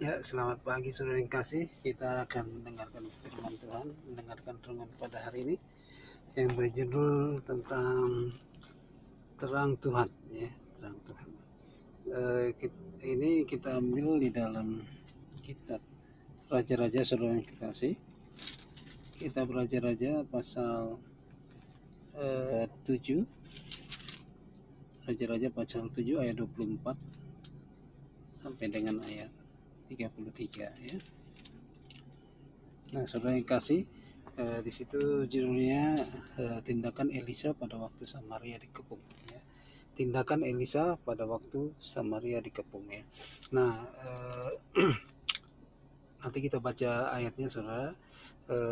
Ya, selamat pagi saudara yang kasih. Kita akan mendengarkan firman Tuhan, mendengarkan renungan pada hari ini yang berjudul tentang terang Tuhan, ya, terang Tuhan. Ini kita ambil di dalam kitab Raja-Raja saudara yang kasih. Kitab Raja-Raja pasal 7, Raja-Raja pasal 7 ayat 24 sampai dengan ayat 33 ya. Nah, saudara yang kasih, di situ judulnya tindakan Elisa pada waktu Samaria dikepung. Ya. Tindakan Elisa pada waktu Samaria dikepung ya. Nah, nanti kita baca ayatnya, saudara.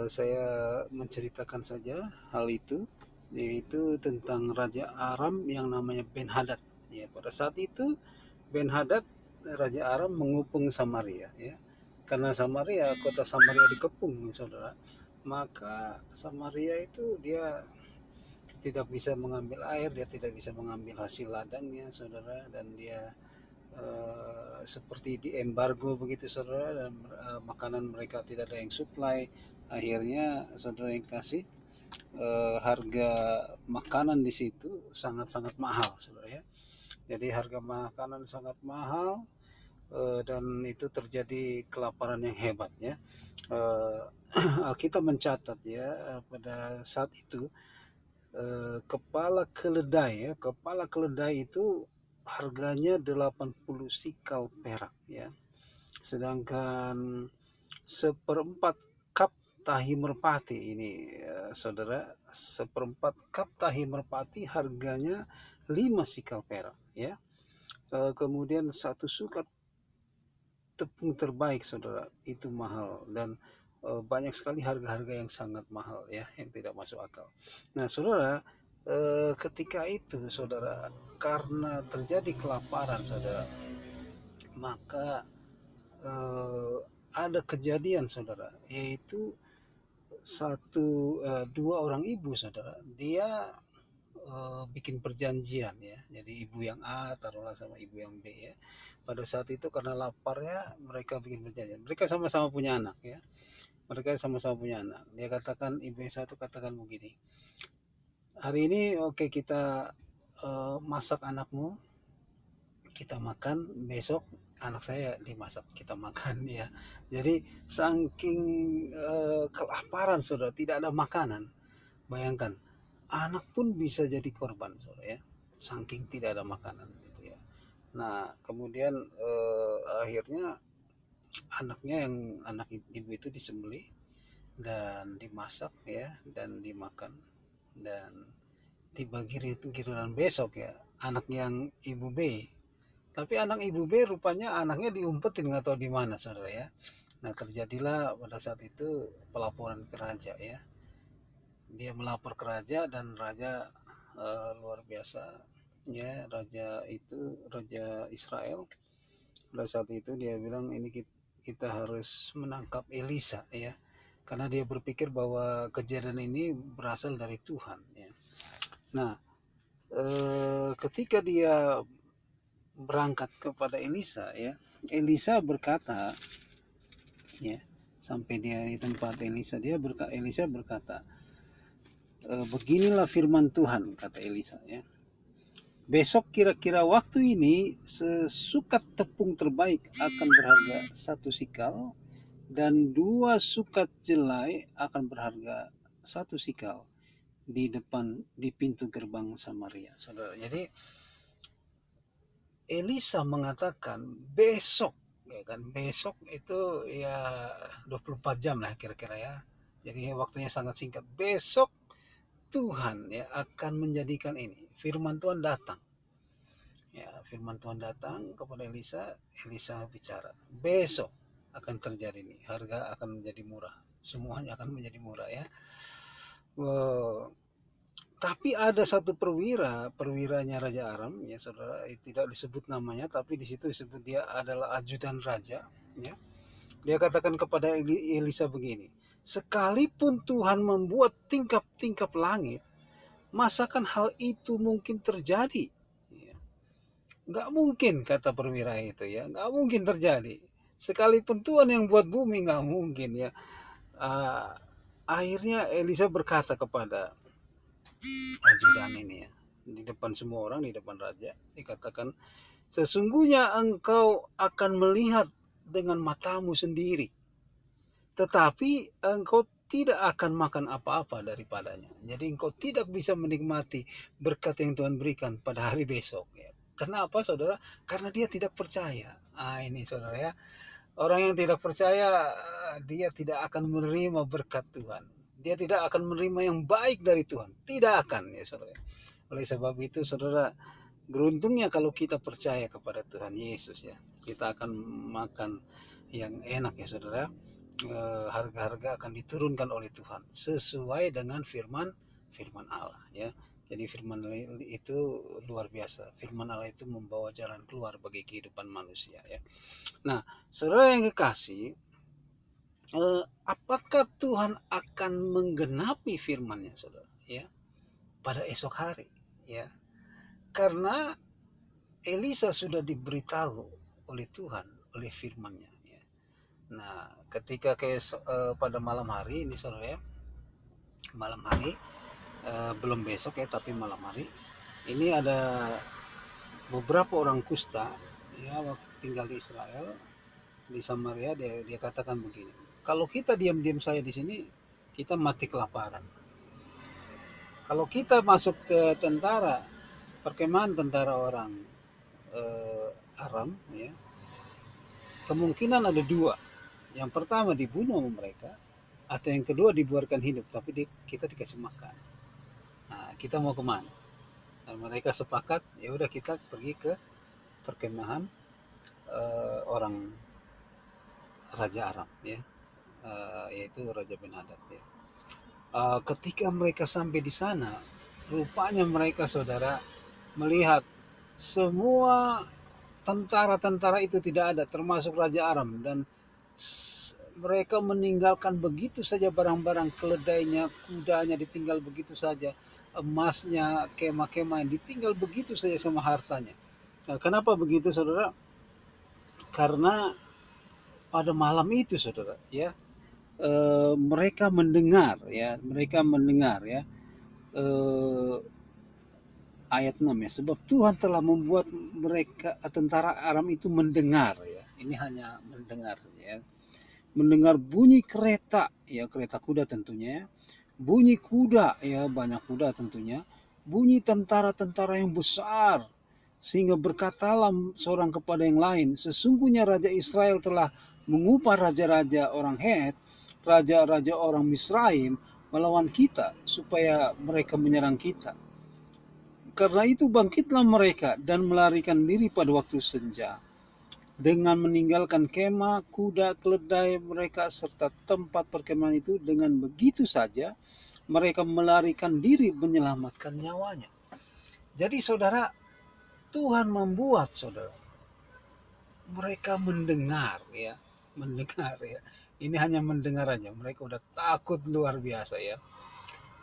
Saya menceritakan saja hal itu, yaitu tentang Raja Aram yang namanya Ben-Hadad. Ya, pada saat itu Ben-Hadad Raja Aram mengepung Samaria ya. Karena kota Samaria dikepung, saudara, maka Samaria itu dia tidak bisa mengambil air, dia tidak bisa mengambil hasil ladangnya, saudara, dan dia seperti di embargo begitu, saudara, dan makanan mereka tidak ada yang supply. Akhirnya, saudara yang kasih, harga makanan di situ sangat-sangat mahal, saudara ya. Jadi harga makanan sangat mahal, dan itu terjadi kelaparan yang hebat ya. Alkitab mencatat ya, pada saat itu kepala keledai itu harganya 80 sikal perak ya. Sedangkan seperempat cup tahi merpati ini, saudara, seperempat cup tahi merpati harganya 5 sikal perak ya. Kemudian satu sukat tepung terbaik, saudara, itu mahal, dan banyak sekali harga-harga yang sangat mahal ya, yang tidak masuk akal. Nah, saudara, ketika itu, saudara, karena terjadi kelaparan, saudara, maka ada kejadian, saudara, yaitu dua orang ibu, saudara, dia bikin perjanjian ya. Jadi ibu yang A taruhlah sama ibu yang B ya. Pada saat itu karena laparnya mereka bikin perjanjian. Mereka sama-sama punya anak ya. Mereka sama-sama punya anak. Dia katakan, ibu yang satu katakan begini. Hari ini oke, kita masak anakmu, kita makan, besok anak saya dimasak, kita makan ya. Jadi saking kelaparan, saudara, tidak ada makanan. Bayangkan, anak pun bisa jadi korban, saudara ya, saking tidak ada makanan gitu ya. Nah, kemudian akhirnya anak ibu itu disembelih dan dimasak ya, dan dimakan, dan tiba giliran besok ya, anak yang ibu B. Tapi anak ibu B rupanya anaknya diumpetin, nggak tahu di mana, saudara ya. Nah, terjadilah pada saat itu pelaporan ke raja ya. Dia melapor ke raja, dan raja luar biasa ya. Raja Israel, pada saat itu dia bilang, ini kita harus menangkap Elisa ya, karena dia berpikir bahwa kejadian ini berasal dari Tuhan ya. Nah, ketika dia berangkat kepada Elisa ya, Elisa berkata ya, sampai dia di tempat Elisa berkata, beginilah firman Tuhan, kata Elisa ya. Besok kira-kira waktu ini sesukat tepung terbaik akan berharga 1 sikal, dan 2 sukat jelai akan berharga 1 sikal di pintu gerbang Samaria, saudara. Jadi Elisa mengatakan besok ya kan, besok itu ya 24 jam lah kira-kira ya. Jadi waktunya sangat singkat. Besok Tuhan ya akan menjadikan ini. Firman Tuhan datang. Ya, firman Tuhan datang kepada Elisa. Elisa bicara, besok akan terjadi ini. Harga akan menjadi murah. Semuanya akan menjadi murah ya. Wow. Tapi ada satu perwiranya Raja Aram ya, saudara, tidak disebut namanya, tapi di situ disebut dia adalah ajudan raja ya. Dia katakan kepada Elisa begini, sekalipun Tuhan membuat tingkap-tingkap langit, masakan hal itu mungkin terjadi? Ya. Nggak mungkin, kata perwira itu ya, nggak mungkin terjadi. Sekalipun Tuhan yang buat bumi, nggak mungkin ya. Ah, akhirnya Elisa berkata kepada ajudan ini ya, di depan semua orang, di depan raja, dikatakan, sesungguhnya engkau akan melihat dengan matamu sendiri, tetapi engkau tidak akan makan apa-apa daripadanya. Jadi engkau tidak bisa menikmati berkat yang Tuhan berikan pada hari besok. Ya. Kenapa saudara? Karena dia tidak percaya. Ah ini saudara ya. Orang yang tidak percaya, dia tidak akan menerima berkat Tuhan. Dia tidak akan menerima yang baik dari Tuhan. Tidak akan ya saudara. Oleh sebab itu saudara, beruntungnya kalau kita percaya kepada Tuhan Yesus ya. Kita akan makan yang enak ya saudara. Harga-harga akan diturunkan oleh Tuhan sesuai dengan firman firman Allah ya. Jadi firman itu luar biasa. Firman Allah itu membawa jalan keluar bagi kehidupan manusia ya. Nah, saudara yang kekasih, apakah Tuhan akan menggenapi firman-Nya, saudara? Ya, pada esok hari, ya. Karena Elisa sudah diberitahu oleh Tuhan, oleh firman-Nya. Ya. Nah, ketika pada malam hari ini, saudara ya, malam hari, belum besok ya, tapi malam hari, ini ada beberapa orang kusta, ya, waktu tinggal di Israel, di Samaria, dia katakan begini, kalau kita diam-diam saja di sini, kita mati kelaparan. Kalau kita masuk ke tentara, perkemahan tentara orang Aram, ya, kemungkinan ada dua. Yang pertama dibunuh sama mereka, atau yang kedua dibuarkan hidup, tapi kita dikasih makan. Nah, kita mau kemana? Nah, mereka sepakat, ya udah kita pergi ke perkemahan orang Raja Aram, ya, yaitu Raja Ben Hadad. Ya. Ketika mereka sampai di sana, rupanya mereka saudara melihat semua tentara-tentara itu tidak ada, termasuk Raja Aram, dan mereka meninggalkan begitu saja barang-barang keledainya, kudanya ditinggal begitu saja, emasnya, kemah-kemah yang ditinggal begitu saja sama hartanya. Nah, kenapa begitu saudara? Karena pada malam itu saudara ya, mereka mendengar ya, eh, ayat 6 ya, sebab Tuhan telah membuat mereka tentara Aram itu mendengar ya. Ini hanya mendengar ya. Mendengar bunyi kereta ya, kereta kuda tentunya ya. Bunyi kuda ya, banyak kuda tentunya. Bunyi tentara-tentara yang besar, sehingga berkatalah seorang kepada yang lain, sesungguhnya Raja Israel telah mengupah raja-raja orang Het, raja-raja orang Misraim melawan kita supaya mereka menyerang kita. Karena itu bangkitlah mereka dan melarikan diri pada waktu senja, dengan meninggalkan kemah, kuda, keledai mereka serta tempat perkemahan itu. Dengan begitu saja mereka melarikan diri menyelamatkan nyawanya. Jadi saudara, Tuhan membuat saudara mereka mendengar ya, mendengar ya. Ini hanya mendengar aja, mereka udah takut luar biasa ya.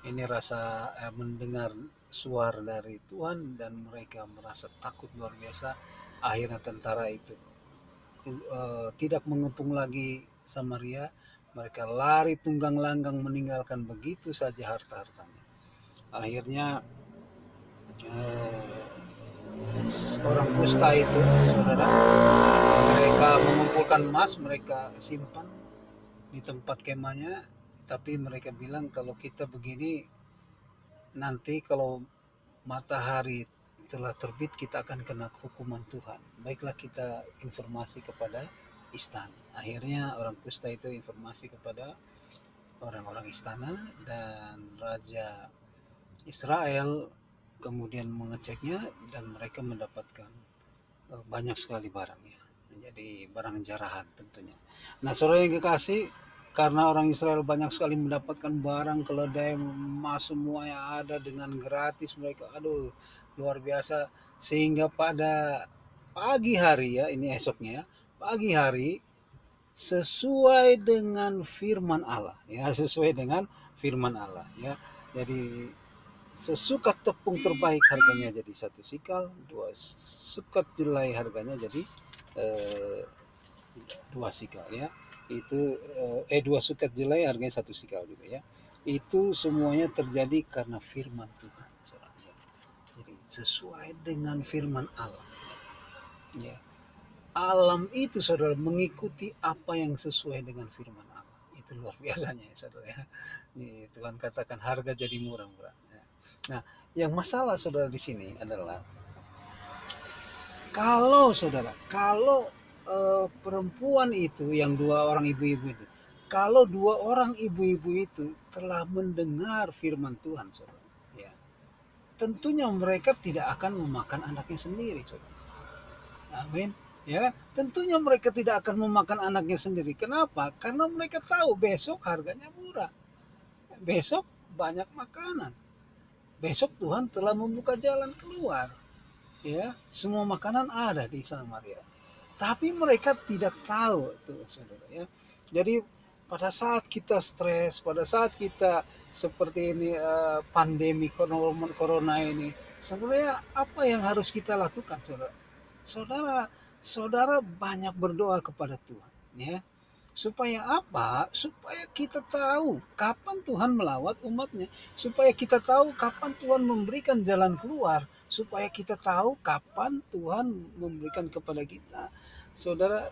Ini rasa mendengar suara dari Tuhan dan mereka merasa takut luar biasa. Akhirnya tentara itu tidak mengepung lagi Samaria. Mereka lari tunggang langgang meninggalkan begitu saja harta-hartanya. Akhirnya orang kusta itu, saudara, mereka mengumpulkan emas, mereka simpan di tempat kemahnya, tapi mereka bilang kalau kita begini, nanti kalau matahari telah terbit kita akan kena hukuman Tuhan. Baiklah kita informasi kepada istana. Akhirnya orang kusta itu informasi kepada orang-orang istana, dan Raja Israel kemudian mengeceknya dan mereka mendapatkan banyak sekali barangnya. Jadi barang jarahan tentunya. Nah, saudara yang kekasih, karena orang Israel banyak sekali mendapatkan barang keledai, emas, semua yang ada dengan gratis, mereka aduh luar biasa, sehingga pada pagi hari ya, ini esoknya ya, pagi hari sesuai dengan firman Allah ya, sesuai dengan firman Allah ya. Jadi sesukat tepung terbaik harganya jadi 1 sikal, 2 sukat jelai harganya jadi 2 sikal ya. Itu 2 sukat jelai harganya 1 sikal juga ya. Itu semuanya terjadi karena firman Tuhan. Saudara. Jadi sesuai dengan firman Allah. Ya. Alam itu saudara mengikuti apa yang sesuai dengan firman Allah. Itu luar biasanya ya saudara ya. Tuhan katakan harga jadi murah-murah. Ya. Nah, yang masalah saudara di sini adalah kalau perempuan itu yang 2 orang ibu-ibu itu, kalau 2 orang ibu-ibu itu telah mendengar firman Tuhan, saudara, ya, tentunya mereka tidak akan memakan anaknya sendiri, saudara. Amin. Ya, tentunya mereka tidak akan memakan anaknya sendiri. Kenapa? Karena mereka tahu besok harganya murah. Besok banyak makanan. Besok Tuhan telah membuka jalan keluar. Ya, semua makanan ada di Samaria. Tapi mereka tidak tahu tuh saudara ya. Jadi pada saat kita stres, pada saat kita seperti ini pandemi corona ini, sebenarnya apa yang harus kita lakukan saudara? Saudara, saudara banyak berdoa kepada Tuhan ya. Supaya apa? Supaya kita tahu kapan Tuhan melawat umatnya. Supaya kita tahu kapan Tuhan memberikan jalan keluar. Supaya kita tahu kapan Tuhan memberikan kepada kita. Saudara,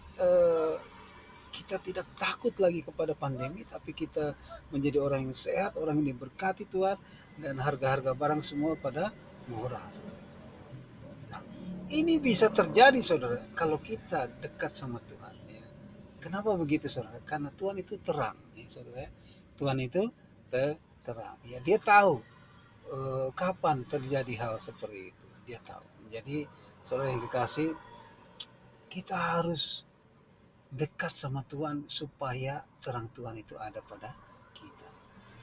kita tidak takut lagi kepada pandemi, tapi kita menjadi orang yang sehat, orang yang diberkati Tuhan, dan harga-harga barang semua pada murah. Nah, ini bisa terjadi saudara, kalau kita dekat sama Tuhan. Ya. Kenapa begitu saudara? Karena Tuhan itu terang, ya, saudara. Tuhan itu terang. Ya, dia tahu kapan terjadi hal seperti itu. Dia tahu. Jadi saudara yang kekasih, kita harus dekat sama Tuhan supaya terang Tuhan itu ada pada kita.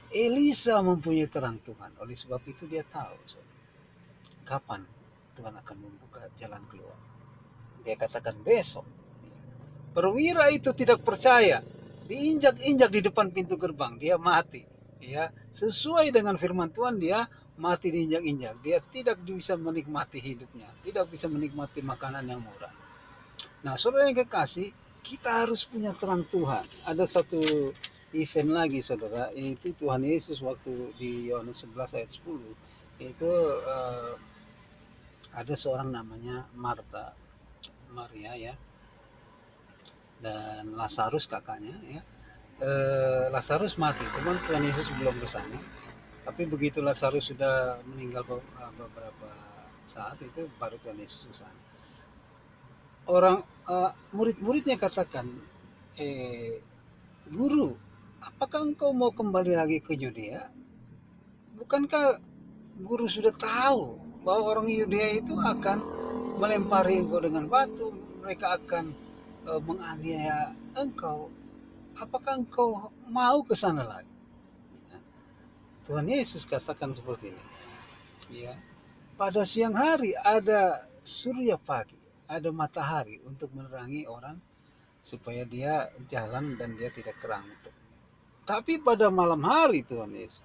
Elisa mempunyai terang Tuhan. Oleh sebab itu dia tahu saudara, kapan Tuhan akan membuka jalan keluar. Dia katakan besok. Perwira itu tidak percaya. Diinjak-injak di depan pintu gerbang. Dia mati. Ya, sesuai dengan firman Tuhan dia mati diinjak-injak. Dia tidak bisa menikmati hidupnya. Tidak bisa menikmati makanan yang murah. Nah, saudara yang kekasih, kita harus punya terang Tuhan. Ada satu event lagi saudara, yaitu Tuhan Yesus waktu di Yohanes 11 ayat 10. Itu ada seorang namanya Marta, Maria ya, dan Lazarus kakaknya ya. Lazarus mati, cuman Tuhan Yesus belum ke sana. Tapi begitu Lazarus sudah meninggal beberapa saat itu baru Tuhan Yesus ke sana. Orang murid-muridnya katakan, Guru, apakah engkau mau kembali lagi ke Yudea? Bukankah guru sudah tahu bahwa orang Yudea itu akan melempari engkau dengan batu, mereka akan menganiaya engkau. Apakah engkau mau ke sana lagi? Tuhan Yesus katakan seperti ini. Ya, pada siang hari ada surya pagi, ada matahari untuk menerangi orang supaya dia jalan dan dia tidak kerantuk. Tapi pada malam hari Tuhan Yesus,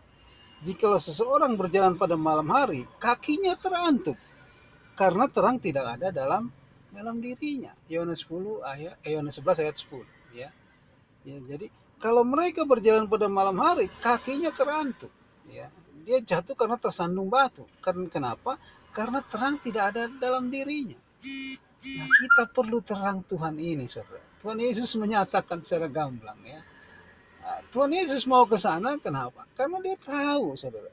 jikalau seseorang berjalan pada malam hari, kakinya terantuk karena terang tidak ada dalam dirinya. Yohanes 11 ayat 10 ya. Ya, jadi kalau mereka berjalan pada malam hari, kakinya terantuk ya. Dia jatuh karena tersandung batu. Karena kenapa? Karena terang tidak ada dalam dirinya. Nah, kita perlu terang Tuhan ini, saudara. Tuhan Yesus menyatakan secara gamblang ya. Tuhan Yesus mau ke sana, kenapa? Karena dia tahu, saudara,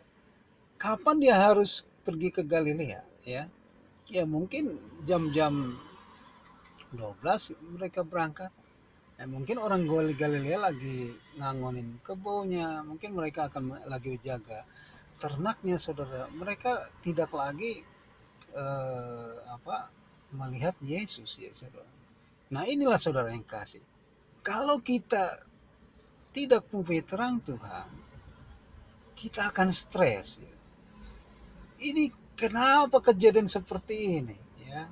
kapan dia harus pergi ke Galilea, ya. Ya mungkin jam-jam 12 mereka berangkat. Ya, mungkin orang Galilea lagi ngangonin kebunnya, mungkin mereka akan lagi jaga ternaknya, saudara. Mereka tidak lagi melihat Yesus, ya, saudara. Nah, inilah saudara yang kasih. Kalau kita tidak mempunyai terang Tuhan, kita akan stres. Ya. Ini kenapa kejadian seperti ini? Ya,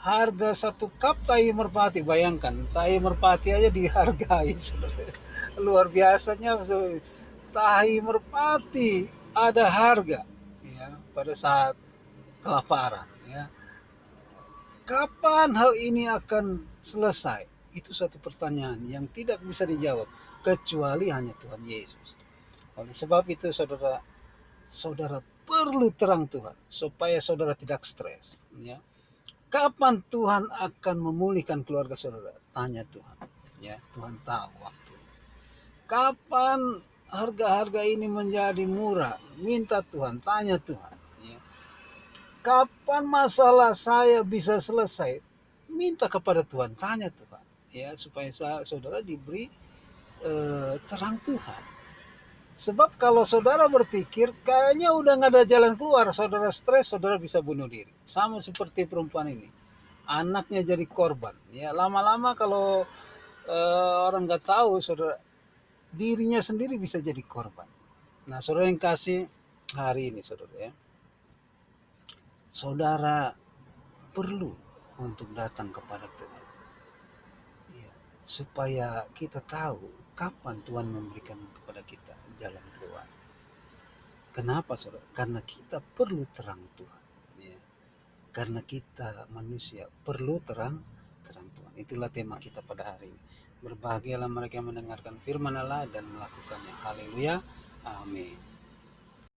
harga 1 cup tahi merpati, bayangkan tahi merpati aja dihargai, saudara. Luar biasanya tahi merpati ada harga, ya, pada saat kelaparan. Ya. Kapan hal ini akan selesai? Itu suatu pertanyaan yang tidak bisa dijawab kecuali hanya Tuhan Yesus. Oleh sebab itu saudara, saudara perlu terang Tuhan supaya saudara tidak stres. Ya. Kapan Tuhan akan memulihkan keluarga saudara? Tanya Tuhan. Ya, Tuhan tahu waktu. Kapan harga-harga ini menjadi murah? Minta Tuhan, tanya Tuhan. Ya. Kapan masalah saya bisa selesai? Minta kepada Tuhan, tanya Tuhan. Ya, supaya saudara diberi terang Tuhan. Sebab kalau saudara berpikir kayaknya udah nggak ada jalan keluar, saudara stres, saudara bisa bunuh diri. Sama seperti perempuan ini, anaknya jadi korban. Ya lama-lama kalau orang nggak tahu, saudara dirinya sendiri bisa jadi korban. Nah, saudara yang kasih hari ini, saudara ya, saudara perlu untuk datang kepada Tuhan, ya, supaya kita tahu kapan Tuhan memberikan kepada kita jalan keluar. Kenapa saudara? Karena kita perlu terang Tuhan. Ya. Karena kita manusia perlu terang Tuhan. Itulah tema kita pada hari ini. Berbahagialah mereka yang mendengarkan firman Allah dan melakukannya. Haleluya. Amin.